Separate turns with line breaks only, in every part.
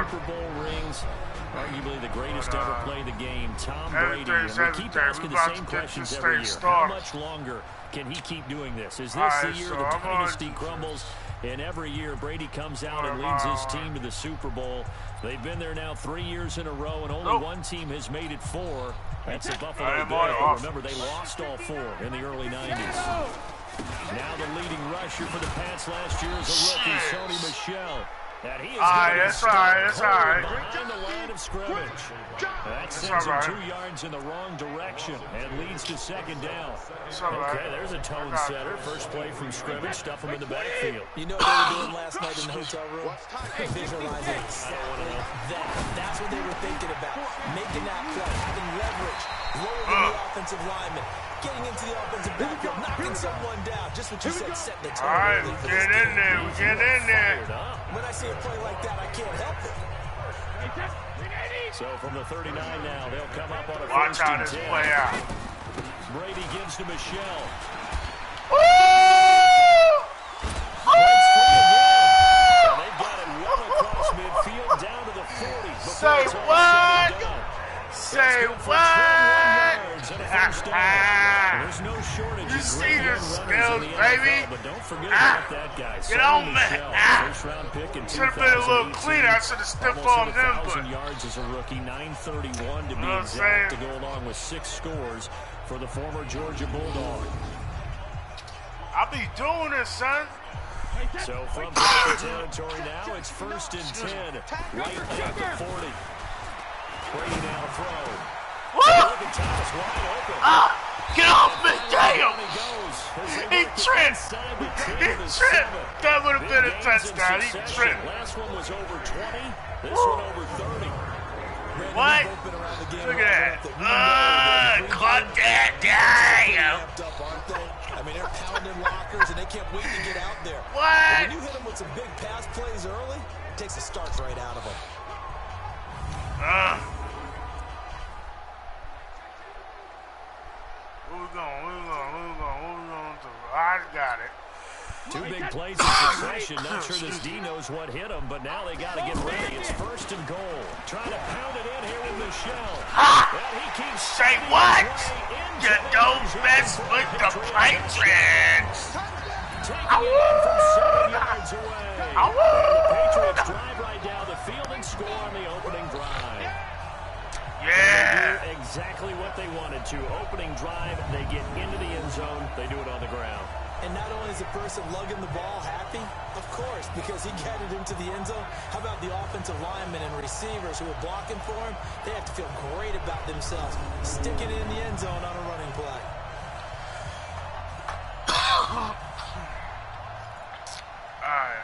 Super Bowl rings. Arguably the greatest to ever play the game, Tom Brady. And we keep asking the same questions every year. How much longer can he keep doing this? Is this the year the dynasty crumbles? And every year, Brady comes out and leads his team to the Super Bowl. They've been there now 3 years in a row, and only one team has made it 4. That's the Buffalo Bills. But remember, they lost all 4 in the early 90s. Now the leading rusher for the Pats last year is a rookie, Sony Michel. And he is
that's all right.
Behind the line of scrimmage. That sends him 2 yards in the wrong direction and leads to second down. Okay, there's a tone setter. First play from scrimmage, stuff him in the backfield.
You know what they were doing last night in the hotel room? Visualizing exactly that. That's what they were thinking about. Making that play, having leverage, lowering the offensive lineman, getting into the offensive backfield, knocking someone down. Just what you said, setting the tone.
All right, get in there. Get in there.
When I see a play like that, I can't help it.
So from the 39 now, they'll come up on a
Watch
first
how
and
this
10.
play out.
Brady gives to Michel.
Woo!
Breaks free again. And they've got it well across midfield down to the 40.
Say what? Say what?
There's no shortage.
You see the skills, baby?
But don't forget about that guy.
Get on, man.
First round pick in
should have been a little cleaner. I should have stiff armed him.
1,000 yards as a rookie, 931 to be exact, to go along with 6 scores for the former Georgia Bulldog.
I'll be doing this, son.
So from the territory now, it's first and 10. Right at the 40. Brady now to throw.
Get off me, damn! He tripped! He tripped! That would have been a touchdown. He tripped.
Last one was over 20. This one over 30.
What? Look at that. Caught that. Damn!
I mean, they're pounding lockers and they can't wait to get out there.
What?
When you hit them with some big pass plays early, it takes the starch right out of them.
Where we going? I got it.
2 big plays in succession. Not sure this D knows what hit him, but now they got to get ready. It's first and goal. Trying to pound it in here with Michel. And he keeps
say what? You don't mess with the Patriots.
Taking it in from 7 yards away. And the Patriots drive right down the field and score on the opening drive.
Yeah.
They do exactly what they wanted to. Opening drive, they get into the end zone. They do it on the ground.
And not only is the person lugging the ball happy, of course, because he got it into the end zone. How about the offensive linemen and receivers who are blocking for him? They have to feel great about themselves, sticking it in the end zone on a running play.
All right.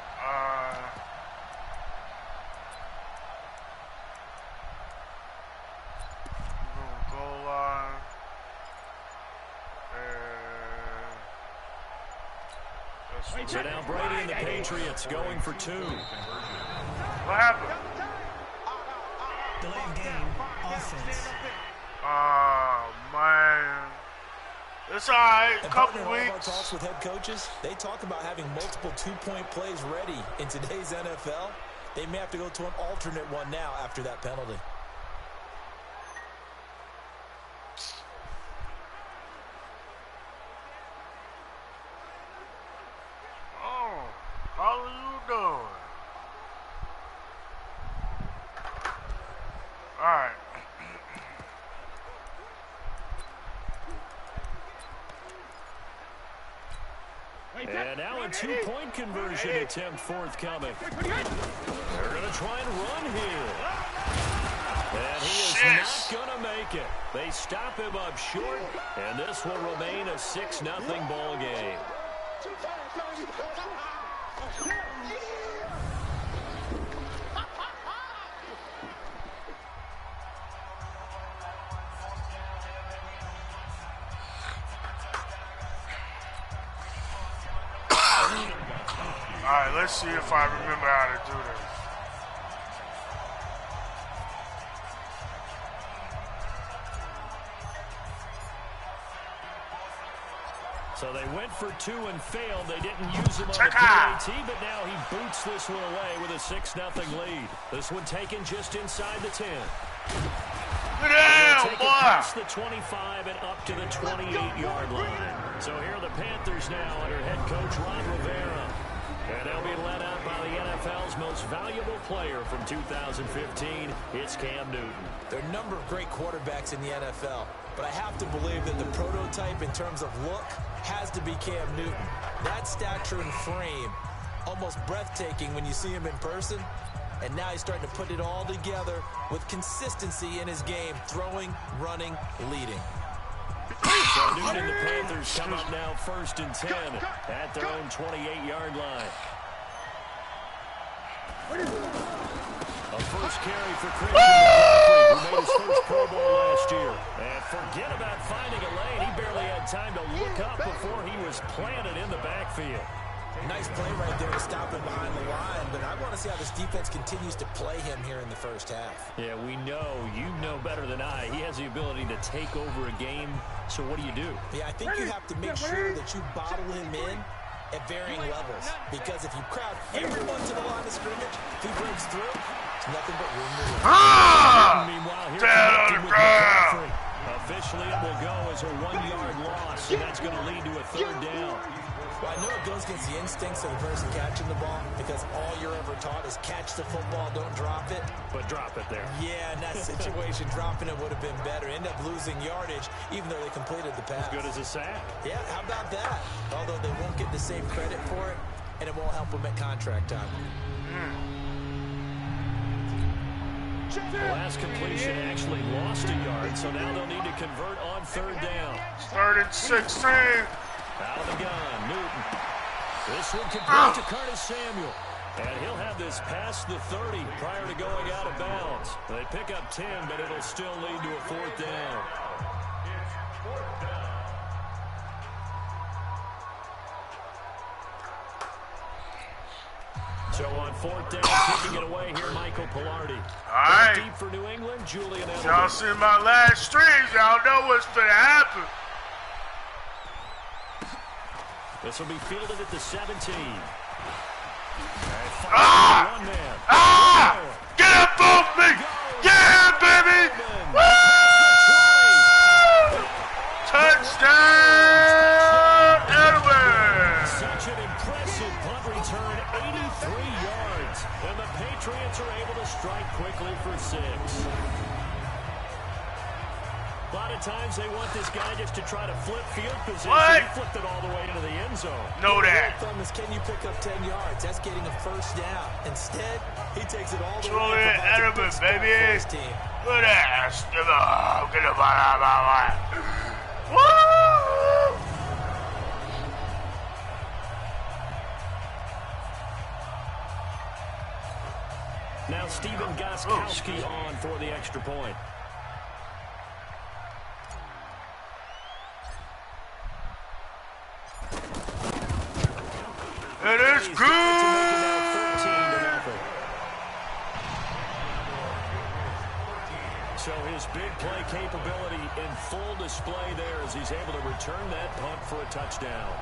Goal line.
So now Brady and the Patriots going for 2.
What happened?
Delayed game offense.
Oh, man. It's all right. A couple
All of our
weeks.
talks with head coaches, they talk about having multiple 2-point plays ready in today's NFL. They may have to go to an alternate one now after that penalty.
How are you doing? All right.
And now a 2-point conversion attempt forthcoming. They're going to try and run here. And he is not going to make it. They stop him up short, and this will remain a 6-0 ball game.
All right, let's see if I remember how to do this.
So they went for 2 and failed. They didn't use him on the PAT, but now he boots this one away with a 6-0 lead. This one taken just inside the 10.
Damn, boy!
Past the 25 and up to the 28-yard line. So here are the Panthers now under head coach Ron Rivera. And they'll be led out by the NFL's most valuable player from 2015. It's Cam Newton.
There are a number of great quarterbacks in the NFL, but I have to believe that the prototype in terms of look has to be Cam Newton. That stature and frame, almost breathtaking when you see him in person. And now he's starting to put it all together with consistency in his game, throwing, running, leading.
So Newton and the Panthers come up now 1st and 10 at their own 28-yard line. A first carry for Christian McCaffrey, who made his first Pro Bowl last year. And forget about finding a lane. He barely had time to look up before he was planted in the backfield.
Nice play right there to stop him behind the line, but I want to see how this defense continues to play him here in the first half.
Yeah, we know. You know better than I. He has the ability to take over a game, so what do you do?
Yeah, I think you have to make sure that you bottle him in at varying levels, because if you crowd everyone to the line of scrimmage, if he breaks through, it's nothing but room to run.
Meanwhile, here
Down on the ground.
Officially, it will go as a 1-yard loss, and that's going to lead to a 3rd down.
Well, I know it goes against the instincts of the person catching the ball, because all you're ever taught is catch the football, don't drop it.
But drop it there.
Yeah, in that situation, dropping it would have been better. End up losing yardage, even though they completed the pass.
As good as a sack.
Yeah, how about that? Although they won't get the same credit for it, and it won't help them at contract time.
The last completion actually lost a yard, so now they'll need to convert on 3rd down.
3rd and 16.
Out of the gun, Newton. This one complete to Curtis Samuel. And he'll have this past the 30 prior to going out of bounds. They pick up 10, but it'll still lead to a 4th down. So on 4th down, kicking it away here, Michael Pilardi.
All right.
Deep for New England, Julian Edelman.
Y'all see my last streams. Y'all know what's going to happen.
This will be fielded at the 17.
Get up off me! Yeah, baby! Woo! Touchdown, Edelman!
Such an impressive punt return, 83 yards. And the Patriots are able to strike quickly for 6. A lot of times they want this guy just to try to flip field position.
What?
He flipped it all the way into the end zone.
Know that.
The thumb is, can you pick up 10 yards? That's getting a 1st down. Instead, he takes it all the way.
Julian Edelman, baby. Look at that. Woo!
Now Stephen Gostkowski on for the extra point.
It is good.
So his big play capability in full display there as he's able to return that punt for a touchdown.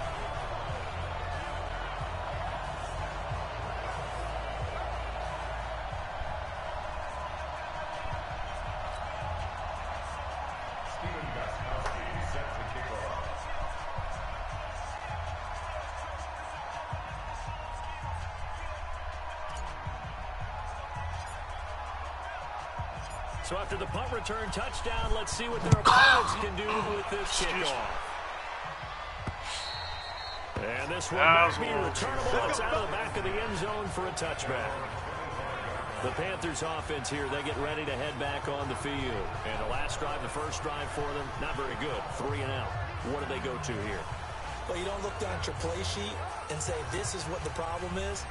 So after the punt return touchdown, let's see what their opponents can do with this kickoff. And this one might be returnable. It's out of the back of the end zone for a touchback. The Panthers offense here, they get ready to head back on the field. And the last drive, the first drive for them, not very good. 3 and out. What do they go to here?
Well, you don't look down at your play sheet and say, this is what the problem is.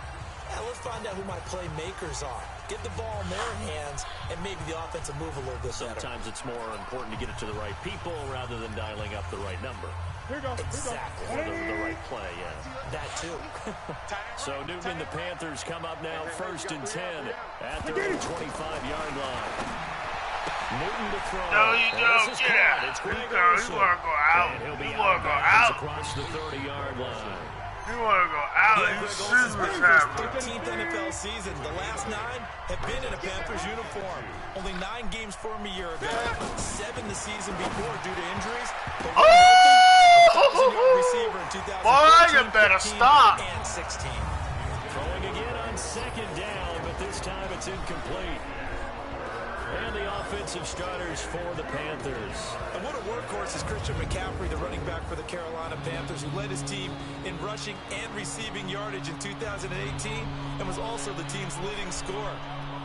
Yeah, let's find out who my playmakers are. Get the ball in their hands, and maybe the offense will move a little bit better.
Sometimes it's more important to get it to the right people rather than dialing up the right number.
Exactly.
Or the right play, yeah.
That too.
So Newton and the Panthers come up now 1st and 10 at their own 25-yard line. Newton to throw.
No, you don't. Get out.
It's Greg
You want to go out.
And he'll be
you want to go out.
Across the 30-yard line.
You want to go out. You see what's happening.
13th NFL season. The last 9 have been in a Panthers uniform. Only 9 games for him a year ago. 7 the season before due to injuries. But receiver in 2014,
boy, you better stop.
And 16.
Throwing again on second down, but this time it's incomplete. And the offensive starters for the Panthers.
And what a workhorse is Christian McCaffrey, the running back for the Carolina Panthers, who led his team in rushing and receiving yardage in 2018 and was also the team's leading scorer.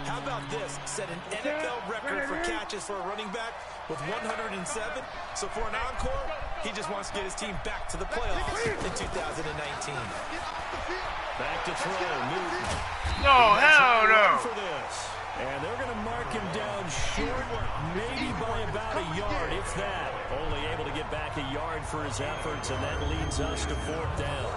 How about this? Set an NFL record for catches for a running back with 107. So for an encore, he just wants to get his team back to the playoffs in 2019.
Back to throw, Newton.
No, hell no.
For this. And they're going to mark him down short, maybe by about a yard, if that. Only able to get back a yard for his efforts, and that leads us to 4th down.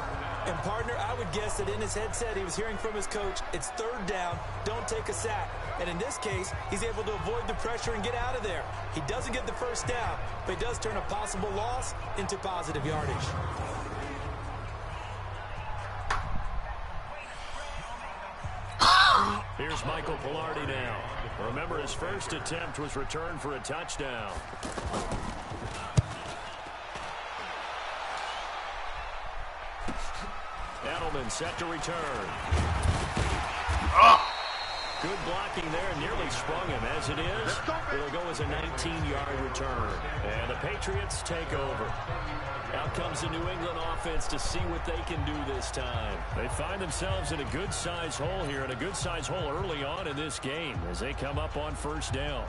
And, partner, I would guess that in his headset he was hearing from his coach, it's 3rd down, don't take a sack. And in this case, he's able to avoid the pressure and get out of there. He doesn't get the 1st down, but he does turn a possible loss into positive yardage.
Here's Michael Pilardi now. Remember, his first attempt was returned for a touchdown. Edelman set to return. Good blocking there, nearly sprung him. As it is, it'll go as a 19-yard return. And the Patriots take over. Out comes the New England offense to see what they can do this time. They find themselves in a good-sized hole here, and a good-sized hole early on in this game as they come up on 1st down.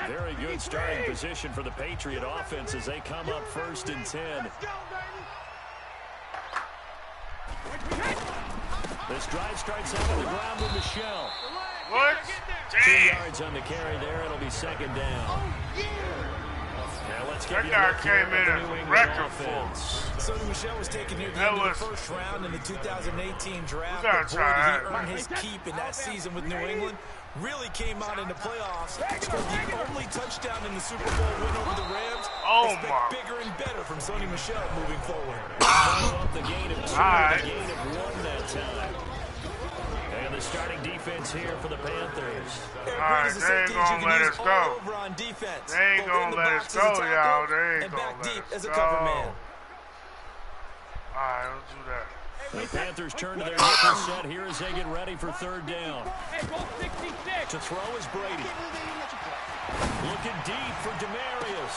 Very good starting position for the Patriot offense as they come up 1st and 10. This drive starts out on the ground with Michelle.
What?
2 yards on the carry there. It'll be 2nd down. Now let's get
that guy came in a record full.
Sonny Michel was taken near the end of the 1st round in the 2018 draft. But boy, did he earn his keep in that season with New England. Really came out in the playoffs. Scored the only touchdown in the Super Bowl win over the Rams. Expect bigger and better from Sonny Michel moving forward.
Up the gain of 2, the gain of 1 that time. And the starting defense here for the Panthers.
Alright, they ain't gonna let us go. They ain't gonna let us go, y'all. They ain't gonna let us go. Alright, let's do that.
The Panthers turn to their nickel set here as they get ready for 3rd down. To throw is Brady. Looking deep for Demarius.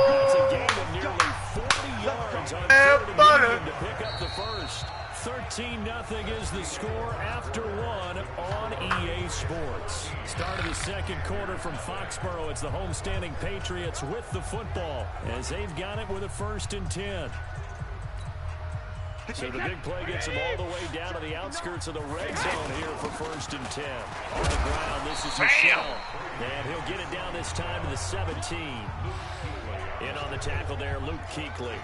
That's a gain of nearly 40 yards on 3rd and medium to pick up the first. 13-0 is the score after 1 on EA Sports. Start of the 2nd quarter from Foxborough. It's the homestanding Patriots with the football as they've got it with a 1st and 10. So the big play gets them all the way down to the outskirts of the red zone here for 1st and 10. On the ground, this is Michelle. And he'll get it down this time to the 17. In on the tackle there, Luke Kuechly.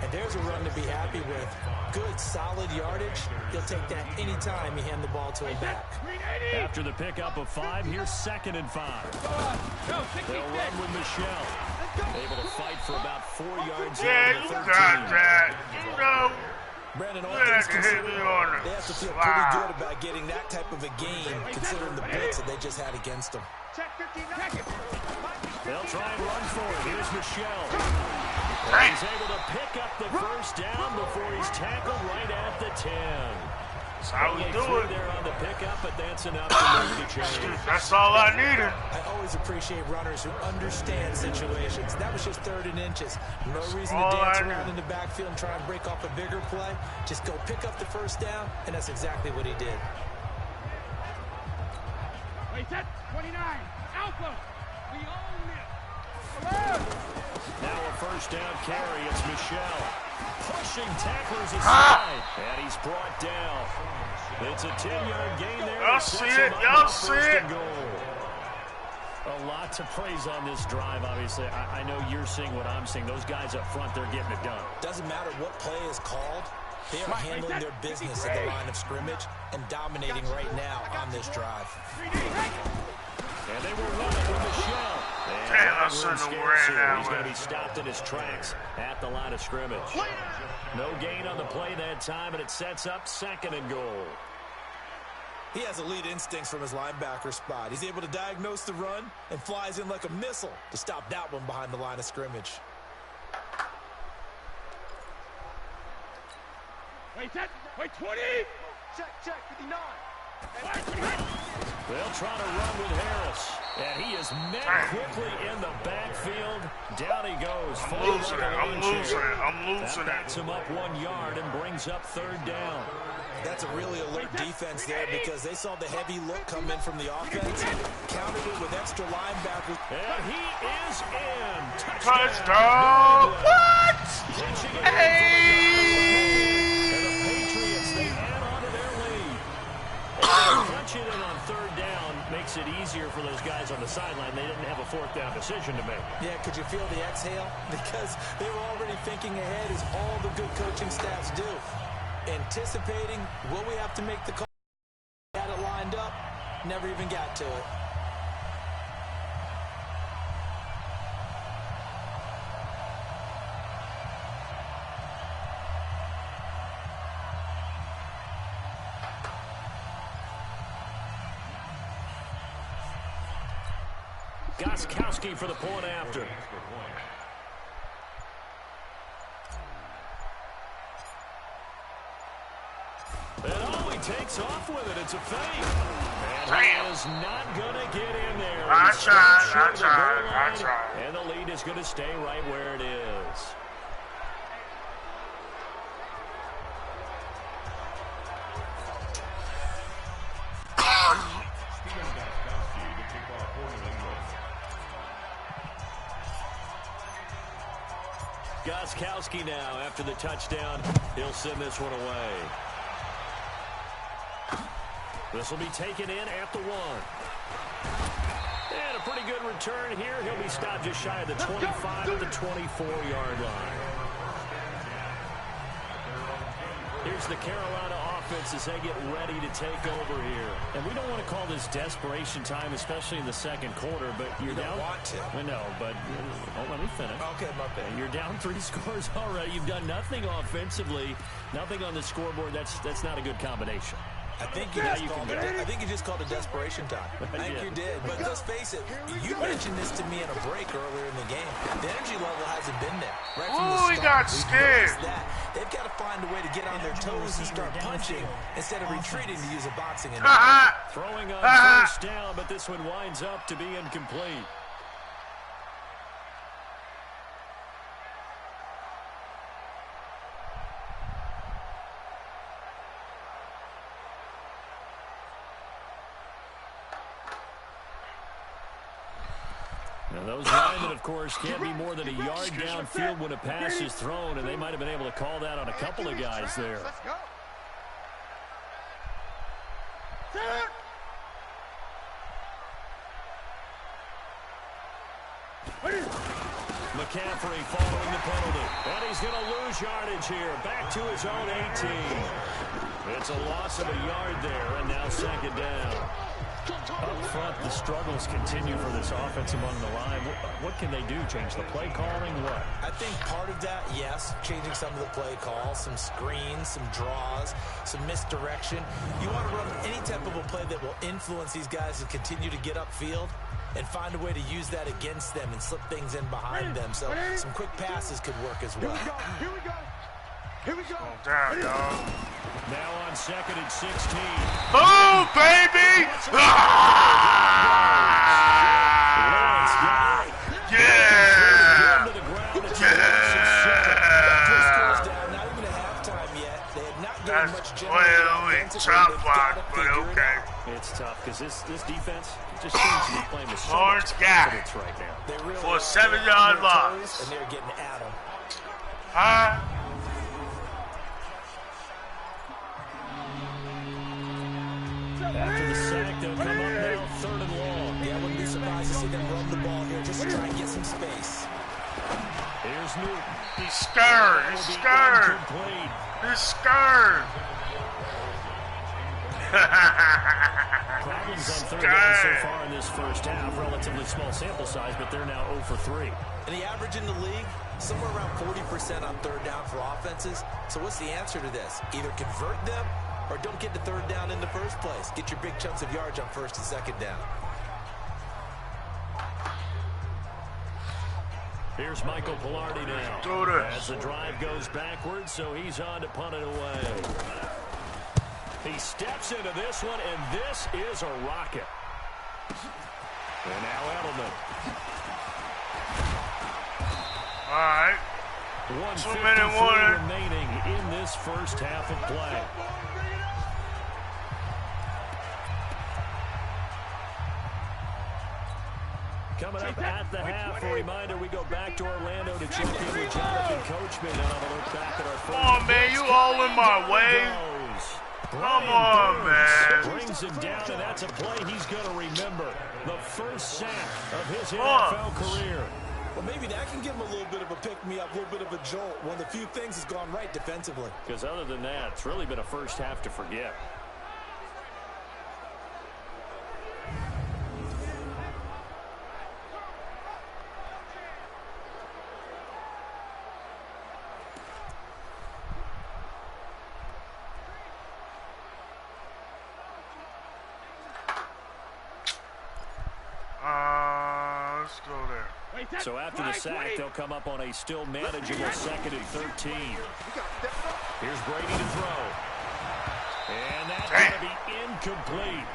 And there's a run to be happy with. Good, solid yardage. He'll take that anytime you hand the ball to him back.
After the pickup of 5, here's 2nd and 5. They'll run with Michelle. Able to fight for about 4 yards.
Yeah, you got that. You know.
Brandon, all things considered, they have to feel pretty good about getting that type of a gain, considering the blitz that they just had against them.
They'll try and run for it. Here's Michelle. He's able to pick up the 1st down before he's tackled right at the 10.
That's how we do it.
There on the pickup, but that's enough to make the change.
That's all I needed.
I always appreciate runners who understand situations. That was just 3rd and inches. No reason to dance around in the backfield and try and break off a bigger play. Just go pick up the 1st down, and that's exactly what he did.
Wait, set 29. Alpha. We own it.
Now a 1st down carry. It's Michelle. Pushing tacklers aside. And he's brought down. It's a 10-yard gain there.
Y'all see it. Y'all see it.
A lot to praise on this drive, obviously. I know you're seeing what I'm seeing. Those guys up front, they're getting it done.
Doesn't matter what play is called. They are handling their business at the line of scrimmage and dominating right now on this drive.
And they were running with the shell.
Damn, I shouldn't have ran that way.
He's going to be stopped in his tracks at the line of scrimmage. No gain on the play that time, and it sets up 2nd and goal.
He has elite instincts from his linebacker spot. He's able to diagnose the run and flies in like a missile to stop that one behind the line of scrimmage.
Wait, set. Wait, 20. Check, 59.
They'll try to run with Harris. And he is met quickly in the backfield. Down he goes.
I'm losing it.
That backs him up 1 yard and brings up 3rd down.
That's a really alert defense there because they saw the heavy look come in from the offense, countered it with extra linebackers.
And he is in.
Touchdown! What? Hey!
Punch it in on 3rd down makes it easier for those guys on the sideline. They didn't have a 4th down decision to make.
Yeah, could you feel the exhale? Because they were already thinking ahead, as all the good coaching staffs do. Anticipating, will we have to make the call? Had it lined up, never even got to it.
Goskowski for the point after. And oh, he takes off with it. It's a fake. And he is not going to get in there.
I tried.
And the lead is going to stay right where it is. Goskowski now, after the touchdown, he'll send this one away. This will be taken in at the 1. And a pretty good return here. He'll be stopped just shy of the 25 at the 24-yard line. Here's the Carolina offense as they get ready to take over here. And we don't want to call this desperation time, especially in the 2nd quarter, but you're down.
Want to.
I know, but let me finish.
Okay, my bad.
You're down 3 scores already. You've done nothing offensively, nothing on the scoreboard. That's not a good combination.
I think you just called it desperation time. I think you did. But let's face it, you mentioned this to me in a break earlier in the game. The energy level hasn't been there. Right from the start.
He got scared.
They've got to find a way to get on their toes and start punching instead of retreating to use a boxing analogy.
Throwing on 1st down, but this one winds up to be incomplete. Now those linemen, of course, can't be more than a yard downfield when a pass is thrown, and they might have been able to call that on a couple of guys there. McCaffrey following the penalty. And he's going to lose yardage here. Back to his own 18. It's a loss of a yard there, and now 2nd down. Up front, the struggles continue for this offense among the line. What can they do? Change the play calling? What?
I think part of that, yes, changing some of the play calls, some screens, some draws, some misdirection. You want to run any type of a play that will influence these guys to continue to get upfield and find a way to use that against them and slip things in behind them. So some quick passes could work as well.
Here we go.
Oh, damn, dog.
Now on 2nd and 16.
Oh, baby! Yeah! That's way top block, but okay.
It's tough because this defense just seems to be playing with so
Lawrence
much
got
confidence right now.
Really
for a 7-yard loss.
And they're getting at him.
After the sack, they'll come up now, 3rd and long.
Yeah, I wouldn't be surprised to see them run the ball here just to try and get some space.
Here's Newton.
He's scared. He's scared. He's scared.
Problems on third down so far in this first half. Relatively small sample size, but they're now 0 for 3.
And the average in the league, somewhere around 40% on third down for offenses. So what's the answer to this? Either convert them or don't get to third down in the first place. Get your big chunks of yards on first and second down.
Here's Michael Pilardi now. As the drive goes backwards, so he's on to punt it away. He steps into this one, and this is a rocket. And now Edelman.
All right.
1:53 remaining in this first half of play. Coming up at the half, a reminder, we go back to Orlando to check in with Jonathan Coachman and have a look back at our first.
Come on, man, you all in my way. Come on, man.
Brings him down, and that's a play he's going to remember. The first sack of his NFL career.
Well, maybe that can give him a little bit of a pick-me-up, a little bit of a jolt. One of the few things has gone right defensively.
Because other than that, it's really been a first half to forget.
Let's go there.
So after the sack, they'll come up on a still manageable 2nd and 13. Here's Brady to throw. And that's going to be incomplete.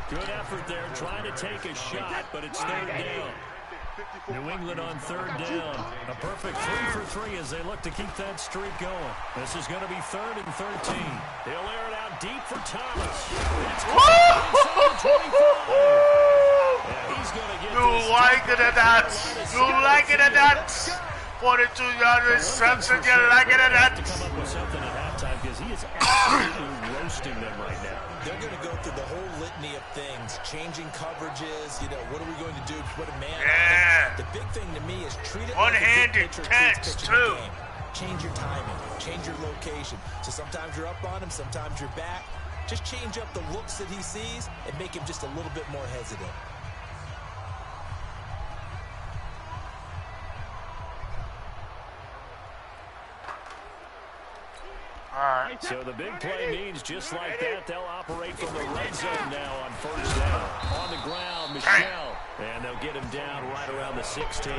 Good effort there, trying to take a shot, but it's third down. New England on third down. A perfect 3 for 3 as they look to keep that streak going. This is going to be 3rd and 13. They'll air it out deep for Thomas. He's going to get
you like it or not? You like it or not? 42 yard reception. You like it or not?
To come up with something at halftime because he is absolutely roasting them right now.
They're going to go through the whole litany of things, changing coverages. You know, what are we going to do? Put a man on it. The big thing to me is treat it
one-handed catch too.
Change your timing, change your location. So sometimes you're up on him, sometimes you're back. Just change up the looks that he sees and make him just a little bit more hesitant.
So the big play means just like that, they'll operate from the red zone now on first down. On the ground, Michelle. And they'll get him down right around the 16.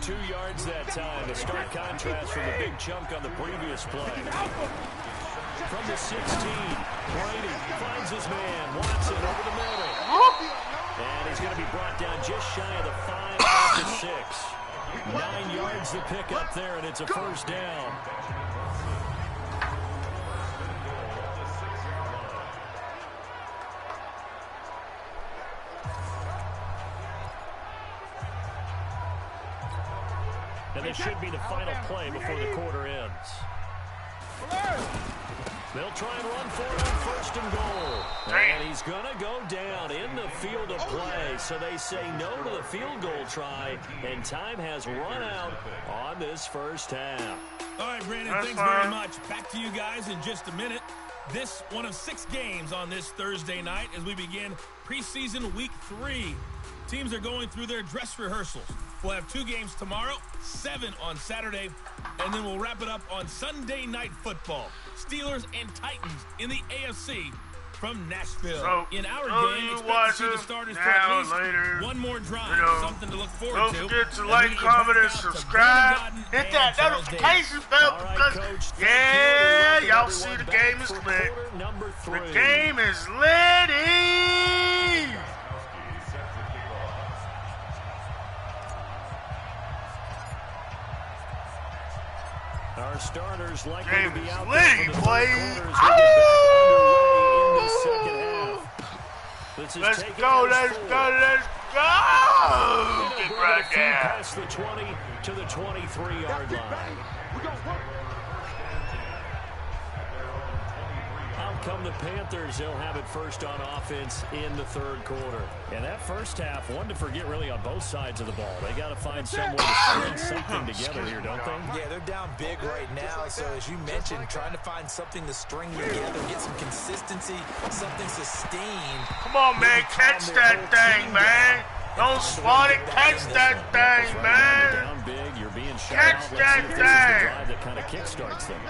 2 yards that time. A stark contrast from the big chunk on the previous play. From the 16, Brady finds his man. Watson over the middle. And he's going to be brought down just shy of the 5 after 6. 9 yards to pick up there, and it's a first down. And this should be the final play before the quarter ends. They'll try and run for it on 1st and goal. And he's going to go down in the field of play. So they say no to the field goal try. And time has run out on this first half.
All right, Brandon, thanks very much. Back to you guys in just a minute. This one of 6 games on this Thursday night as we begin preseason week 3. Teams are going through their dress rehearsals. We'll have 2 games tomorrow, 7 on Saturday, and then we'll wrap it up on Sunday Night Football. Steelers and Titans in the AFC from Nashville.
So,
in our game, expect to see the starters for at least one more drive. Something to look forward to.
Don't forget to like, comment, and subscribe. Hit that notification bell because, yeah, y'all see the game is lit. The game is litty.
Our starters likely to be out there
litty,
for the
boy. Let's go, let's go, let's go! Get right there.
Past the 20 to the 23-yard line. Out come the Panthers. They'll have it first on offense in the third quarter. And that first half, one to forget really on both sides of the ball. They got to find some way to string something together here, don't they?
Yeah, they're down big right now. So as you mentioned, trying to find something to string together, get some consistency, something sustained.
Come on, man, catch that thing, man. Don't swat it, catch that thing, man.
Down big, you're being shot
Catch
out.
that
Let's see if this is the
thing.
drive that kind of kickstarts them.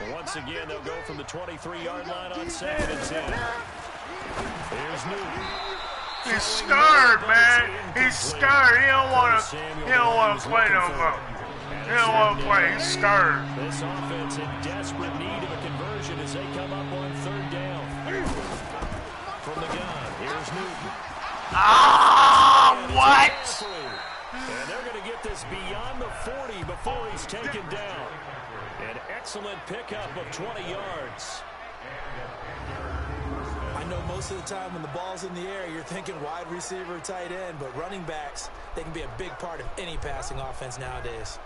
And once again, they'll go from the 23-yard line on 2nd and 10. Here's Newton.
He's scared, man. He's scared. He don't want to play no more. He don't want to play. He's scared.
This offense in desperate need of a conversion as they come up on 3rd down. From the gun, here's Newton.
What?
And they're going to get this beyond the 40 before he's taken down. An excellent pickup of 20 yards.
I know most of the time when the ball's in the air, you're thinking wide receiver, tight end, but running backs, they can be a big part of any passing offense nowadays.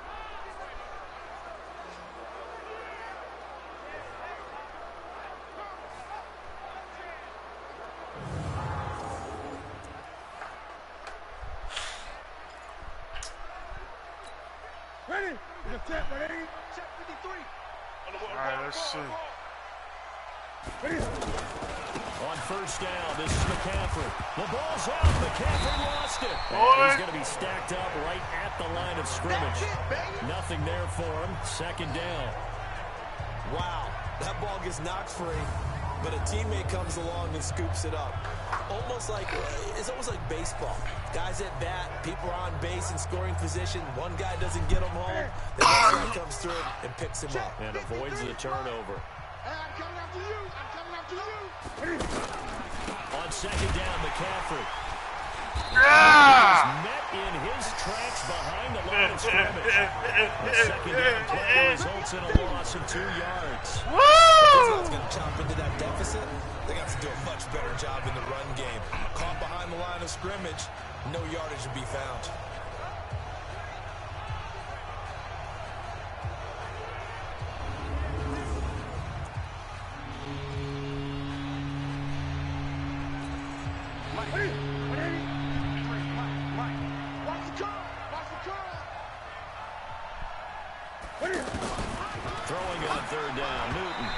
Ready? Check 53.
All right, let's see.
On 1st down, this is McCaffrey. The ball's out. McCaffrey lost it. And he's going to be stacked up right at the line of scrimmage. Nothing there for him. 2nd down.
Wow, that ball gets knocked free, but a teammate comes along and scoops it up. It's almost like baseball. Guys at bat, people are on base in scoring position. One guy doesn't get him home. The next guy comes through and picks him up.
And avoids the turnover.
I'm coming after you. I'm coming after you.
On 2nd down, McCaffrey.
Yeah!
Met in his tracks behind the line of scrimmage. The 2nd down play results in a loss of 2 yards.
Woo!
This going to chop into that deficit. They got to do a much better job in the run game. Caught behind the line of scrimmage, no yardage to be found.
Throwing on 3rd down, Newton.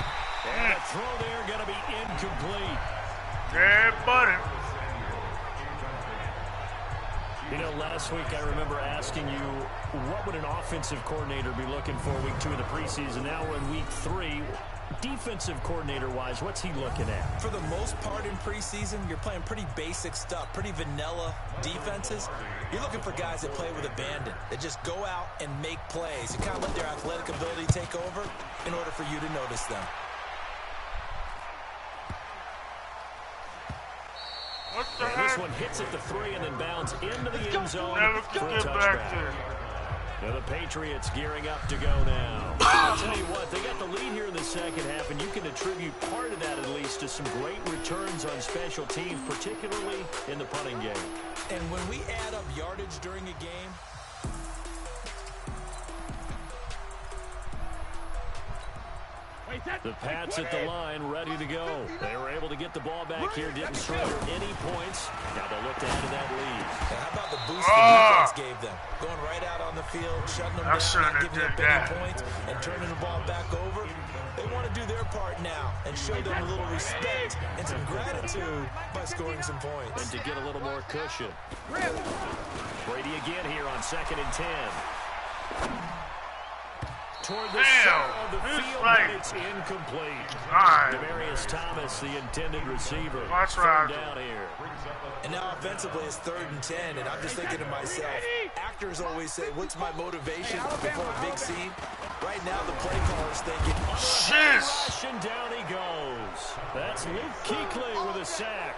And a throw there going to be incomplete.
Yeah, buddy.
You know, last week I remember asking you, what would an offensive coordinator be looking for week 2 of the preseason? Now we're in week 3. Defensive coordinator-wise, what's he looking at?
For the most part in preseason, you're playing pretty basic stuff, pretty vanilla defenses. You're looking for guys that play with abandon, that just go out and make plays. You kind of let their athletic ability take over in order for you to notice them.
What the heck?
This one hits at the 3 and then bounds into the end zone
Never
for a
get back
touchback.
there.
Now the Patriots gearing up to go now. I'll tell you what, they got the lead here in the 2nd half, and you can attribute part of that at least to some great returns on special teams, particularly in the punting game.
And when we add up yardage during a game,
the Pats at the line, ready to go. They were able to get the ball back here, didn't surrender any points. Now they'll look to add to that lead.
and how about the boost the defense gave them? Going right out on the field, shutting them
I
down,
shouldn't
not
have
giving up
did that.
any points, and turning the ball back over. They want to do their part now and show them a little respect and some gratitude by scoring some
And
points.
to get a little more cushion. Brady again here on 2nd and 10. Toward the center of the field, but it's incomplete.
All right.
Demarius Thomas, the intended receiver.
That's
3rd
right.
down here.
And now offensively it's 3rd and 10, and I'm just thinking to myself, actors always say, what's my motivation before a big scene? Right now the play caller's thinking,
Shiz.
Rush, and down he goes. That's Luke Kuechly with a sack.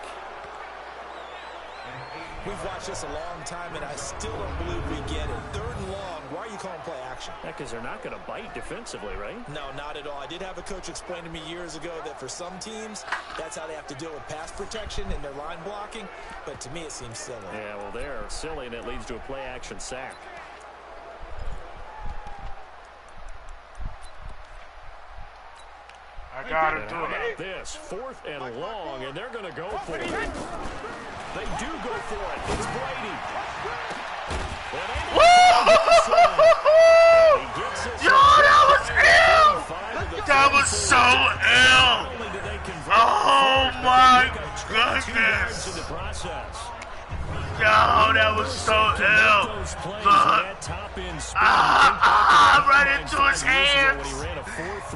we've watched this a long time, and I still don't believe we get it. 3rd and long, why are you calling play action?
Because they're not going to bite defensively, right?
No, not at all. I did have a coach explain to me years ago that for some teams, that's how they have to deal with pass protection and their line blocking, but to me it seems silly.
Yeah, well, they're silly, and it leads to a play-action sack.
I gotta
and
do
how
it.
about this? 4th and long, and they're going to go for it. They do go for it. It's Brady.
Yo, that was ill! That was so ill! Oh my goodness! Yo, that was so ill! Look! Right into his hands!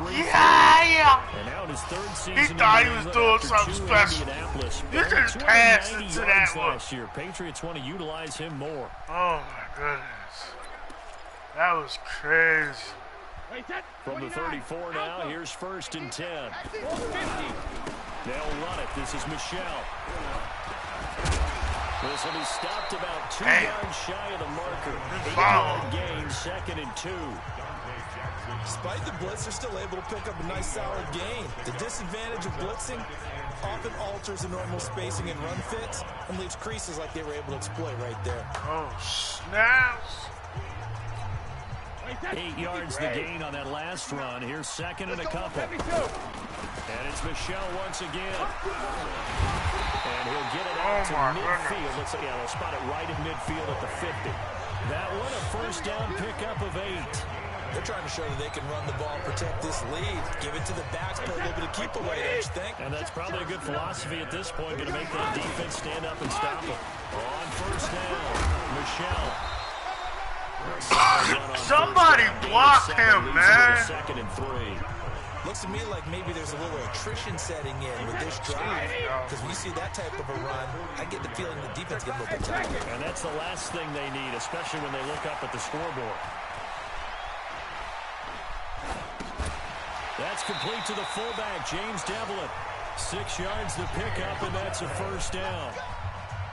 Yeah! He thought he was doing something special. You just passed into that one.
Last year. Patriots want to utilize him more.
Oh my goodness. That was crazy.
From the 34 now, here's 1st and 10. They'll run it. This is Michelle. This will be stopped about 2 yards shy of the marker. 8-yard gain, 2nd and 2.
Despite the blitz, they're still able to pick up a nice solid gain. The disadvantage of blitzing often alters the normal spacing and run fits and leaves creases like they were able to exploit right there.
Oh, snaps.
8 yards the gain on that last run. Here's 2nd and a couple. And it's Michelle once again. And he'll get it out to midfield. Looks like, they'll spot it right in midfield at the 50. That one, a 1st down pickup of 8.
They're trying to show that they can run the ball, protect this lead, give it to the backs, play a little bit of keep away, don't you think?
And that's probably a good philosophy at this point, going to make that defense stand up and stop it. On 1st down, Michelle.
Somebody block him, man.
2nd and 3.
Looks to me like maybe there's a little attrition setting in with this drive. Because when you see that type of a run, I get the feeling the defense gets a little bit tired.
And that's the last thing they need, especially when they look up at the scoreboard. That's complete to the fullback, James Devlin. 6 yards to pick up, and that's a 1st down.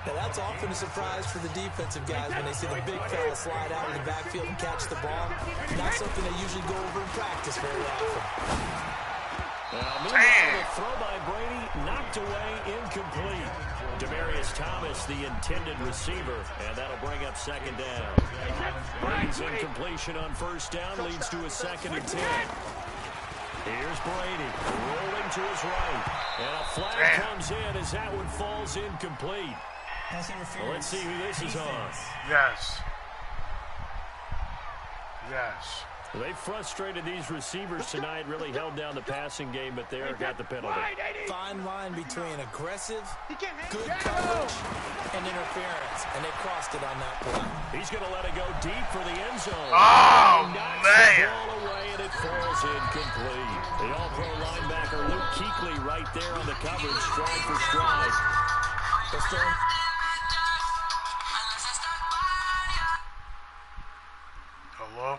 Now that's often a surprise for the defensive guys when they see the big fella slide out in the backfield and catch the ball. Not something they usually go over in practice very often.
Meanwhile, the throw by Brady knocked away, incomplete. Demaryius Thomas, the intended receiver, and that'll bring up 2nd down. Brady's incompletion on 1st down leads to a 2nd and 10. Here's Brady, rolling to his right, and a flag comes in as that one falls incomplete. Well, let's see who this is on.
Yes. Yes.
Well, they frustrated these receivers tonight, really held down the passing game, but there got the penalty.
Fine line between aggressive, good coverage, and interference, and they crossed it on that play.
He's going to let it go deep for the end zone.
Oh,
knocks
man.
the ball away, and it falls incomplete. The all-pro linebacker, Luke Kuechly, right there on the coverage, stride for stride.
Hello?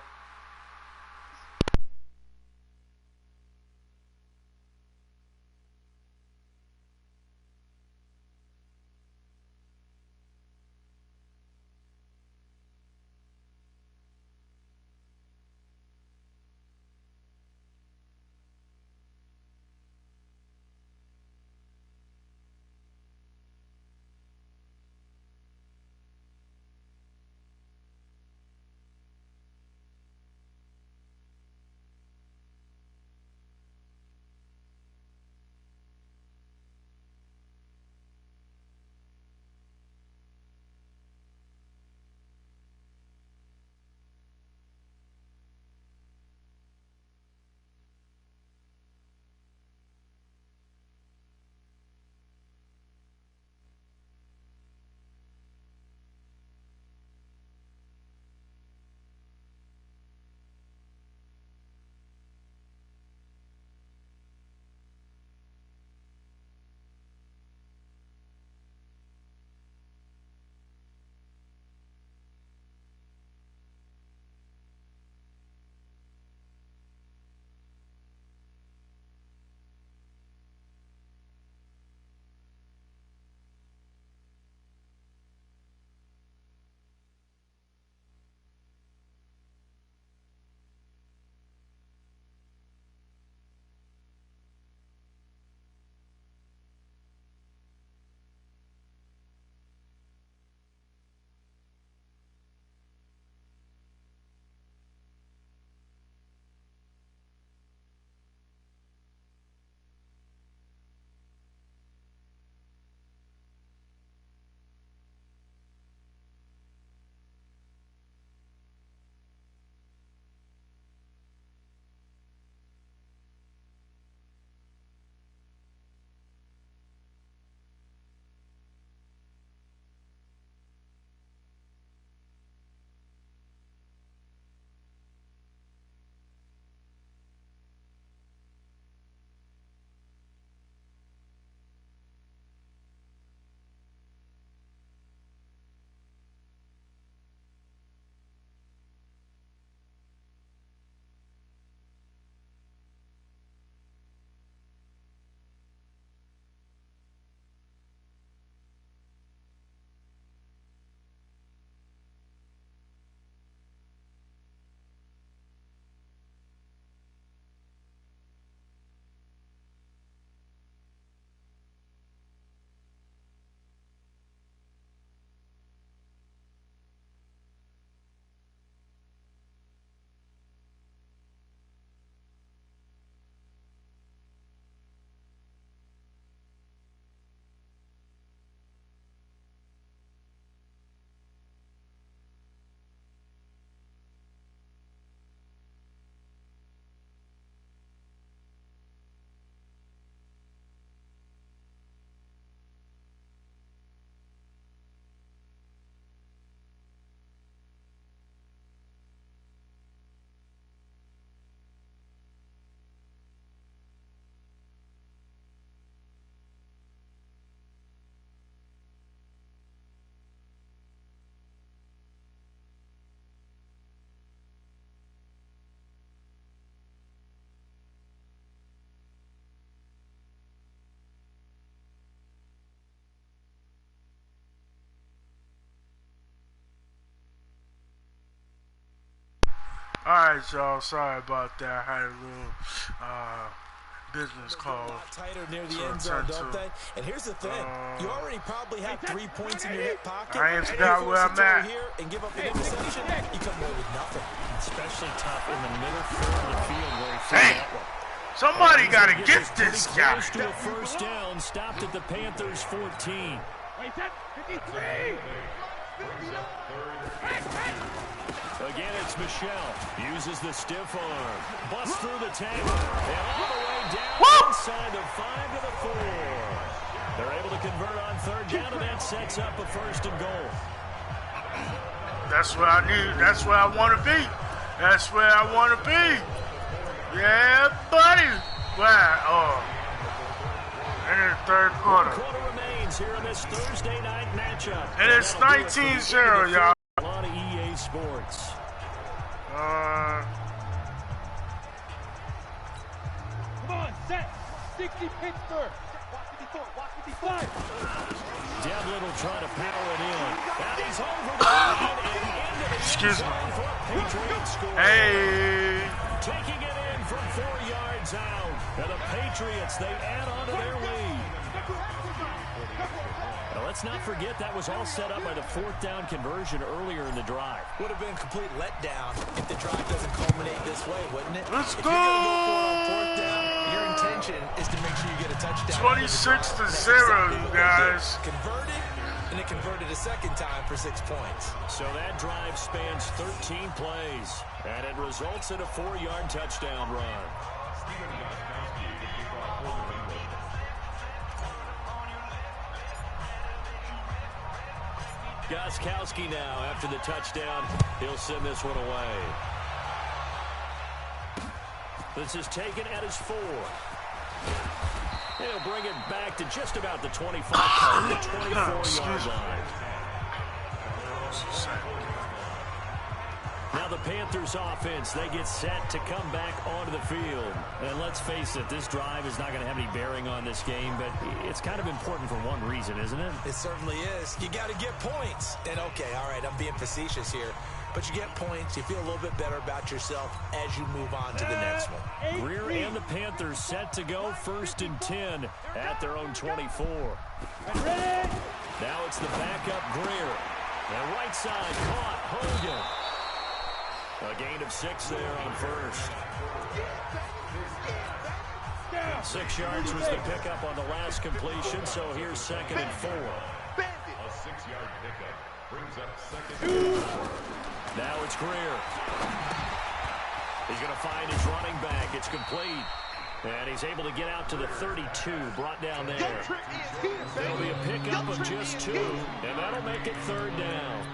Alright, y'all. Sorry about that. I had a little business call.
Tighter near the end zone, don't they? And here's the thing. You already probably have 3 points in your hip pocket.
I ain't forgot where I'm at.
Here and give up an interception, you come away with nothing.
Especially tough in the middle third of the field where he threw that one.
Somebody got to get this guy.
Close to a first down, stopped at the Panthers 14. Again, it's Michelle. Uses the stiff arm. Busts through the tackle. And all the way down inside the 5 to the 4. They're able to convert on third down, and that sets up a first and goal.
That's what I need. That's where I want to be. That's where I want to be. Yeah, buddy. Wow. In the third quarter.
Quarter remains here in this Thursday night matchup.
And it's 19-0, y'all.
A lot of EA Sports.
Come on, set. 60 Pittsburgh. Watch 55.
Devlin will try to power it in. And he's over the line and into the
Excuse me.
for a Patriot score.
Hey.
Taking it in from 4 yards out. And the Patriots, they add on to their lead. Now, let's not forget that was all set up by the fourth down conversion earlier in the drive.
Would have been a complete letdown if the drive doesn't culminate this way, wouldn't it?
Let's
if
go!
You're going to go for it on fourth down, your intention is to make sure you get a touchdown.
26-0, you guys.
Converted, and it converted a second time for 6 points.
So that drive spans 13 plays, and it results in a 4-yard touchdown run. Gostkowski now, after the touchdown, he'll send this one away. This is taken at his 4. He'll bring it back to just about the 25, the 24-yard line. Now the Panthers offense, they get set to come back onto the field. And let's face it, this drive is not going to have any bearing on this game, but it's kind of important for one reason, isn't it?
It certainly is. You got to get points. And okay, all right, I'm being facetious here. But you get points, you feel a little bit better about yourself as you move on to the next one.
Greer and the Panthers set to go 1st and 10 at their own 24. Now it's the backup Greer. And right side caught Hogan. A gain of 6 there on first. 6 yards was the pickup on the last completion, so here's 2nd and 4.
A 6-yard pickup brings up 2nd and 4.
Now it's Greer. He's going to find his running back. It's complete. And he's able to get out to the 32, brought down there. There'll be a pickup of just 2, and that'll make it 3rd down.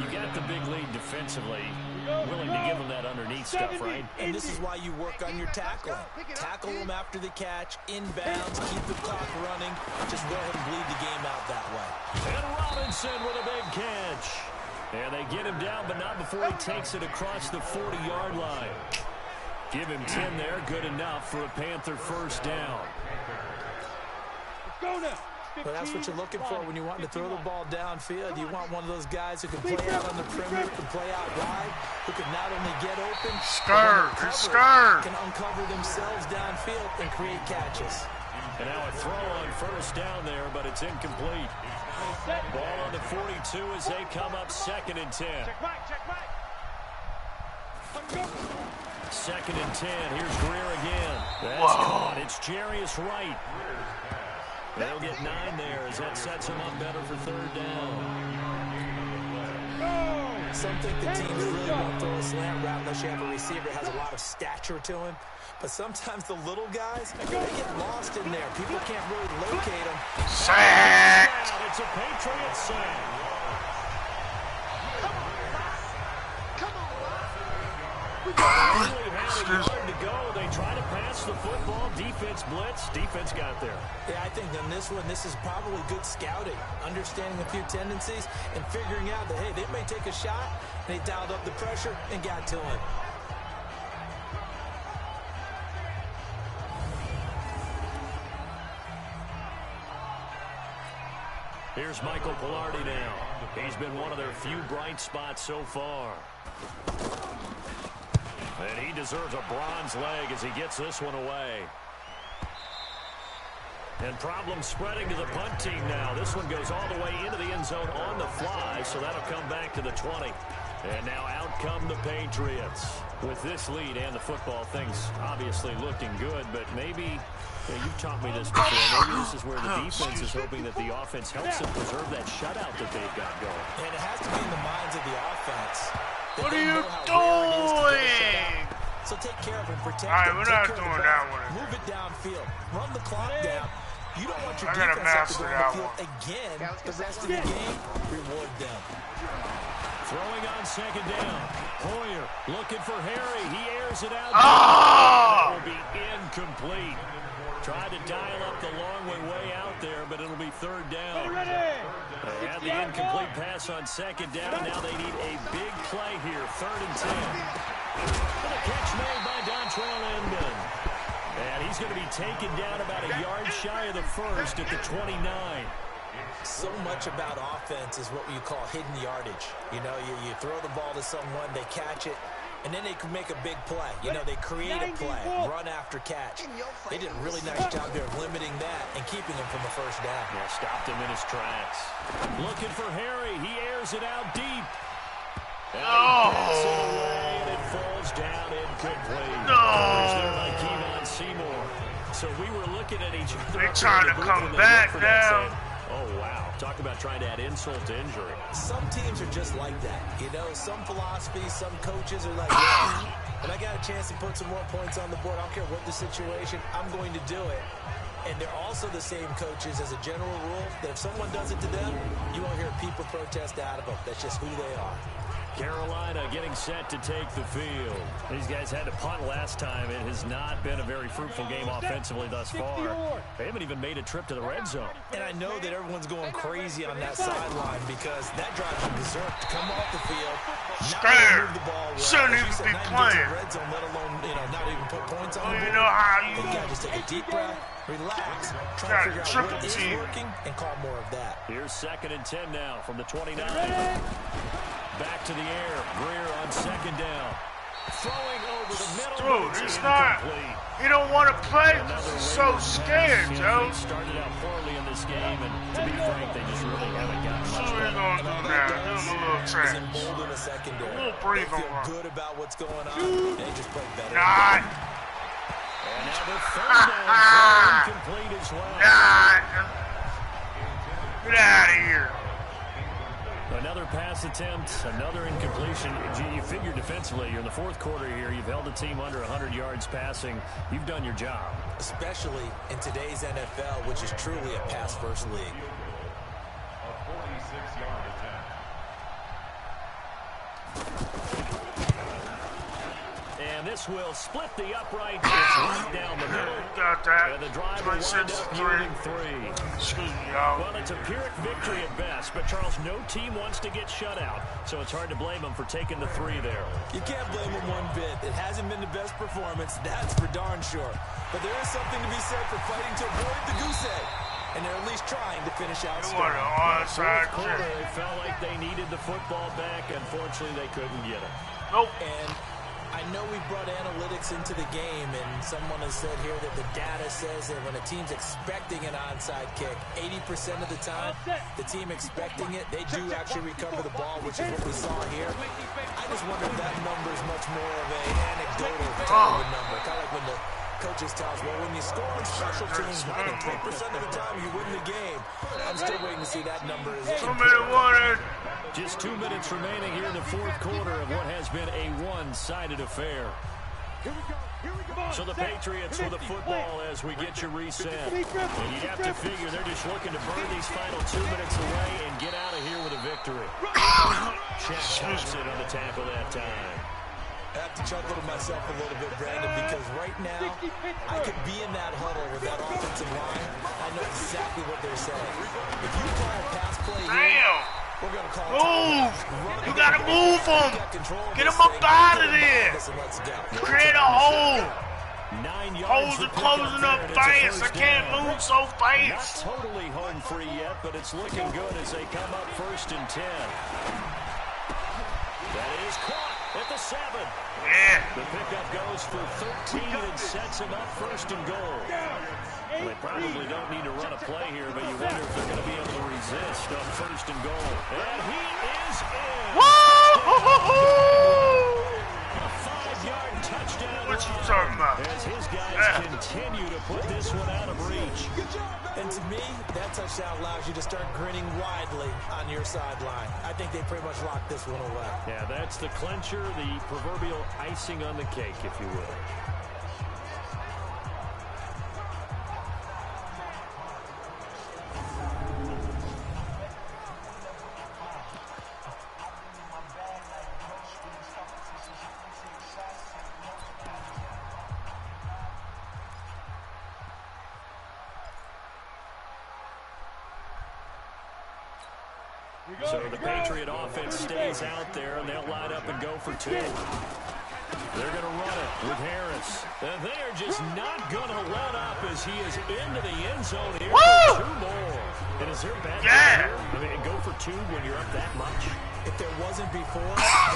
You got the big lead defensively. Willing to give them that underneath stuff, right?
And this is why you work on your tackling. Tackle them after the catch, inbounds, keep the clock running. Just go ahead and bleed the game out that way.
And Robinson with a big catch. And they get him down, but not before he takes it across the 40-yard line. Give him 10 there, good enough for a Panther first down.
Go now.
Well, that's what you're looking for when you want to throw the ball downfield. You want one of those guys who can play out on the perimeter, can play out wide, who can not only get open, can uncover themselves downfield and create catches.
And now a throw on first down there, but it's incomplete. Ball on the 42 as they come up 2nd and 10.
Check back.
2nd and 10. Here's Greer again. That's caught. It's Jarius Wright. They'll get 9 there as that sets him up better for 3rd down.
Some think the teams really won't throw a slant route unless you have a receiver that has a lot of stature to him. But sometimes the little guys, they get lost in there. People can't really locate them.
Sacked!
It's a Patriot sack. Excuse me. To go. They try to pass the football. Defense blitz. Defense got there.
Yeah, I think on this one, this is probably good scouting, understanding a few tendencies, and figuring out that, hey, they may take a shot, and they dialed up the pressure and got to him.
Here's Michael Pilardi now. He's been one of their few bright spots so far. And he deserves a bronze leg as he gets this one away. And problems spreading to the punt team now. This one goes all the way into the end zone on the fly, so that'll come back to the 20. And now out come the Patriots. With this lead and the football, things obviously looking good, but maybe, you've taught me this before, maybe this is where the defense is hoping that the offense helps them preserve that shutout that they've got going.
And it has to be in the minds of the offense.
What are you doing?
So take care of it, protect it.
All right, we're not doing that one.
Move it downfield. Run the clock down. You don't want your defense to go on the field again the rest of the game. Reward them.
Throwing on second down. Hoyer looking for Harry. He airs it out.
Oh!
That will be incomplete. Tried to dial up the long way out there, but it'll be third down. They had the incomplete pass on second down. Now they need a big play here. 3rd and 10. And a catch made by Dontrell Inman. And he's going to be taken down about a yard shy of the first at the 29.
So much about offense is what you call hidden yardage. You know, you throw the ball to someone, they catch it, and then they can make a big play. You know, they create a play, run after catch. They did a really nice job there of limiting that and keeping him from the first down.
Yeah, stopped him in his tracks. Looking for Harry. He airs it out deep. And he passes it away, and it falls down incomplete. There's there by Kevon Seymour. So we were looking at each other.
They're trying to come back now.
Oh, wow. Talk about trying to add insult to injury.
Some teams are just like that. You know, some philosophies, some coaches are like, yeah, when I got a chance to put some more points on the board, I don't care what the situation, I'm going to do it. And they're also the same coaches as a general rule that if someone does it to them, you won't hear people protest out of them. That's just who they are.
Carolina getting set to take the field. These guys had to punt last time. It has not been a very fruitful game offensively thus far. They haven't even made a trip to the red zone.
And I know that everyone's going crazy on that sideline because that drives you berserk to come off the field, not move the ball well.
Shouldn't even be playing.
Red zone, let alone, not even put points on the board.
You know how
you got to just take a deep breath, relax, try to figure out what is working, and call more of that.
Here's 2nd and 10 now from the 29. Back to the air. Greer on second down. Throwing over the middle.
Dude, it's not. He don't want to play because he's so scared, Joe.
They started out poorly in this game, and to be frank, they just really haven't gotten much
better. So we're going to do now. Give him a little trash. A little breathe on him.
Good about what's going on. They just play better.
Not.
And now the third down. Incomplete as well.
Not. Get out of here.
Another pass attempt, another incompletion. You figure defensively, you're in the 4th quarter here. You've held the team under 100 yards passing. You've done your job.
Especially in today's NFL, which is truly a pass-first league.
A 46-yard attempt.
And this will split the upright. It's right down the middle.
Got that.
And the drive will wind up yielding 3.
Excuse me, y'all.
Well, it's a Pyrrhic victory at best, but Charles, no team wants to get shut out, so it's hard to blame them for taking the 3 there.
You can't blame them one bit. It hasn't been the best performance, that's for darn sure. But there is something to be said for fighting to avoid the goose egg. And they're at least trying to finish out strong.
Onside
quarter, it felt like they needed the football back. Unfortunately, they couldn't get it.
Nope.
And I know we brought analytics into the game, and someone has said here that the data says that when a team's expecting an onside kick, 80% of the time, the team expecting it, they do actually recover the ball, which is what we saw here. I just wonder if that number is much more of an anecdotal type of a number. Kind of like when the coaches tell us, well, when you score on special teams, 93% of the time you win the game. I'm still waiting to see that number.
2-minute warning.
Just 2 minutes remaining here in the 4th quarter of what has been a one-sided affair. So the Patriots with the football as we get you reset. And you have to figure they're just looking to burn these final 2 minutes away and get out of here with a victory. Chet Thompson on the tackle that time.
I have to chuckle to myself a little bit, Brandon, because right now I could be in that huddle with that offensive line. I know exactly what they're saying. If you call a pass play here, we're going to call
move! You got to move them! Get them up out of there! Create a hole!
9 yards.
Holes are closing up fast. I can't move so fast.
Not totally home free yet, but it's looking good as they come up 1st and 10. That is caught at the 7.
Yeah.
The pickup goes for 13 and sets him up 1st and goal. Well, they probably don't need to run a play here, but you wonder if they're going to be able to resist on 1st and goal. And he is in.
Woo!
A 5-yard touchdown.
What you talking about?
As his guys continue to put this one out of reach.
And to me, that touchdown allows you to start grinning widely on your sideline. I think they pretty much locked this one away.
Yeah, that's the clincher, the proverbial icing on the cake, if you will. So the Patriot offense stays out there, and they'll line up and go for 2. They're going to run it with Harris. And they are just not going to let up as he is into the end zone here for 2 more. And is there bad here? I mean, go for 2 when you're up that much?
If there wasn't before,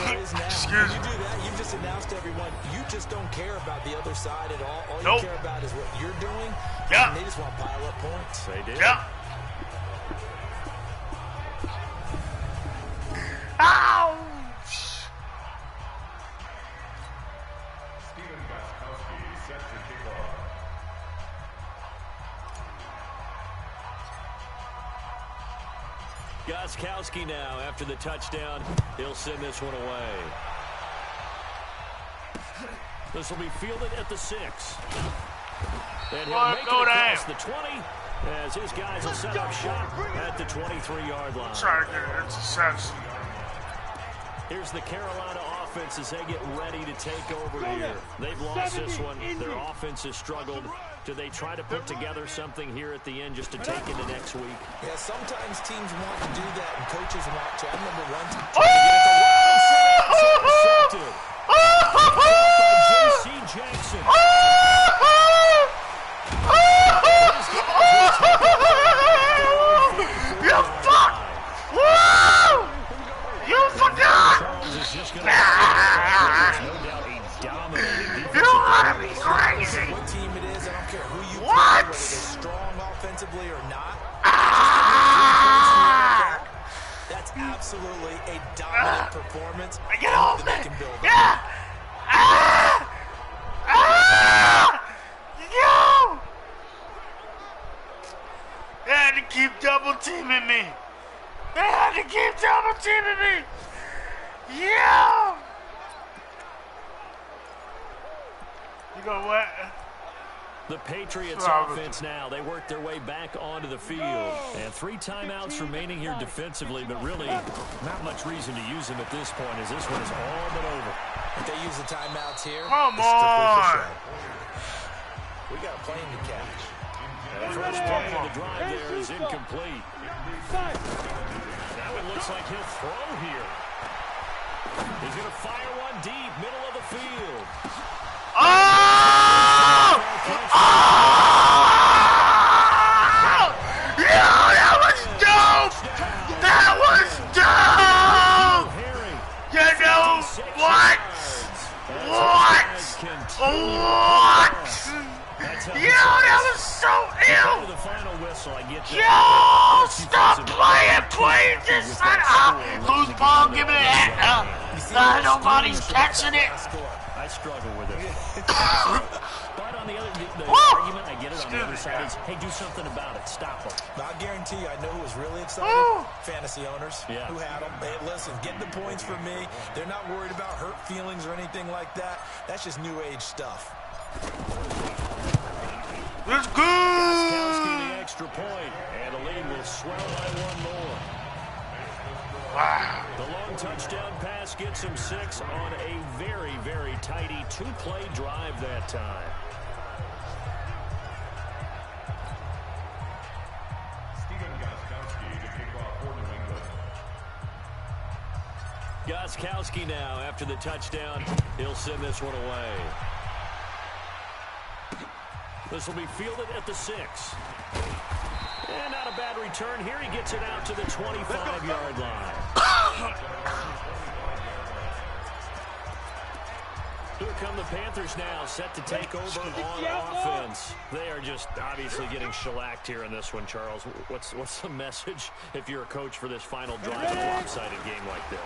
there is now. When you do that, you've just announced to everyone, you just don't care about the other side at all. All you care about is what you're doing.
Yeah.
And they just want to pile up points.
They did.
Yeah. Ouch!
Steven Gostkowski set to kick off.
Gostkowski now after the touchdown. He'll send this one away. This will be fielded at the 6. And he'll make it across the 20 as his guys will set up shop at the 23-yard line.
Try to get an interception.
Here's the Carolina offense as they get ready to take over here. They've lost this one. Their offense has struggled. Do they try to put together something here at the end just to take into next week?
Yeah, sometimes teams want to do that, and coaches want to. I remember one time
intercepted. By J.C. Jackson.
You fuck! Woo! You forgot! You ought to be crazy!
what team it is. I don't care who you
What?
play, whether they're strong offensively or not. That's absolutely a dominant performance.
Get off
that
me!
they can build on.
Yeah! Yo! They had to keep double teaming me. They had to keep double teaming me. Yo! You know what?
The Patriots offense now, they work their way back onto the field. And 3 timeouts remaining here defensively, but really not much reason to use them at this point as this one is all but over.
If they use the timeouts here,
Come
it's strictly for
on.
show. We got a plane to catch.
The first play of the drive there is incomplete. Now it looks like he'll throw here. He's going to fire one deep, middle of the field.
Oh! Yeah, that was dope! That was dope! You know what? What? What? Yo, that was so ill! Yo, stop playing, please! Just shut up! Loose ball, give me that! Nobody's catching it!
I struggle with it. But on the argument, I get it on the other side is, hey, do something about it. Stop them.
I guarantee you, I know who was really excited. Fantasy owners who had them. Hey, listen, get the points for me. They're not worried about hurt feelings or anything like that. That's just new age stuff.
Let's go!
Gostkowski the extra point, and the lead will swell by 1 more.
Wow.
The long touchdown pass gets him 6 on a very, very tidy 2-play drive that time.
Steven Gostkowski to kick off for New England.
Gostkowski now after the touchdown. He'll send this one away. This will be fielded at the 6. And not a bad return here. He gets it out to the 25-yard line. Here come the Panthers now, set to take over on offense. They are just obviously getting shellacked here in this one, Charles. What's the message if you're a coach for this final drive in a lopsided game like this?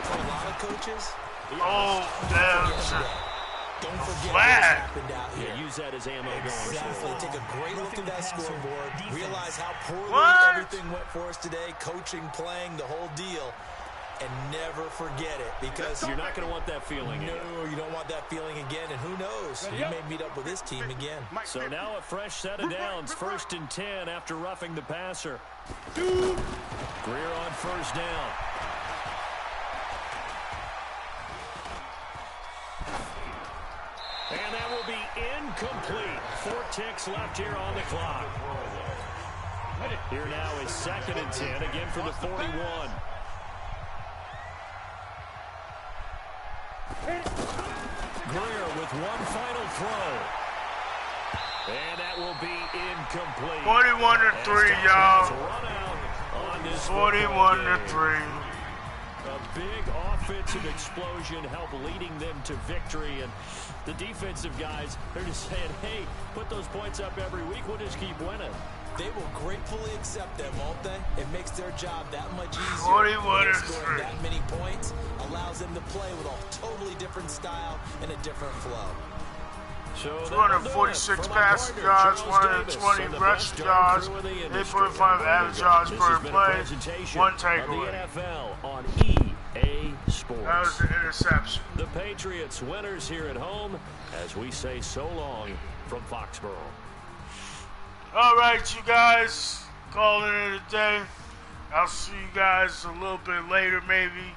For a lot of coaches,
Don't forget
what happened out here.
Yeah, use that as ammo going
forward. Take a great look at that scoreboard. Realize how poorly everything went for us today. Coaching, playing, the whole deal. And never forget it, because
you're not going to want that feeling again.
No, you don't want that feeling again, and who knows? You may meet up with this team again.
So now a fresh set of downs, 1st and 10 after roughing the passer. Greer on 1st down. And that will be incomplete. 4 ticks left here on the clock. Here now is 2nd and 10, again for the 41. Greer with one final throw. And that will be incomplete.
41-3, y'all. 41-3.
A big offensive explosion helped leading them to victory. And the defensive guys, they're just saying, hey, put those points up every week. We'll just keep winning.
They will gratefully accept them, won't they? It makes their job that much easier.
41-3.
That many points allows them to play with a totally different style and a different flow.
So
246 passing yards, 120 rushing yards, 8.5 average yards per play, 1 takeaway.
NFL on EA Sports.
That was an interception.
The Patriots winners here at home, as we say so long from Foxborough.
All right, you guys, calling it a day. I'll see you guys a little bit later, maybe.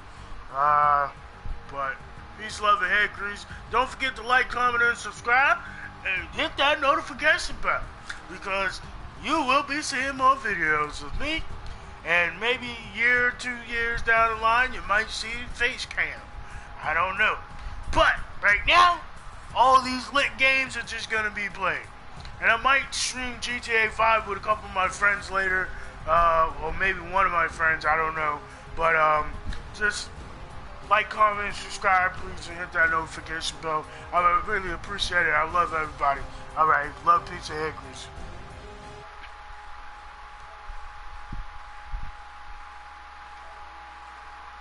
But peace, love, and head grease. Don't forget to like, comment, and subscribe, and hit that notification bell, because you will be seeing more videos of me. And maybe a year or 2 years down the line, you might see face cam. I don't know. But right now, all these lit games are just gonna be played. And I might stream GTA 5 with a couple of my friends later, or maybe one of my friends, I don't know. But just like, comment, and subscribe, please, and hit that notification bell. I would really appreciate it. I love everybody. All right, love, pizza, head grease.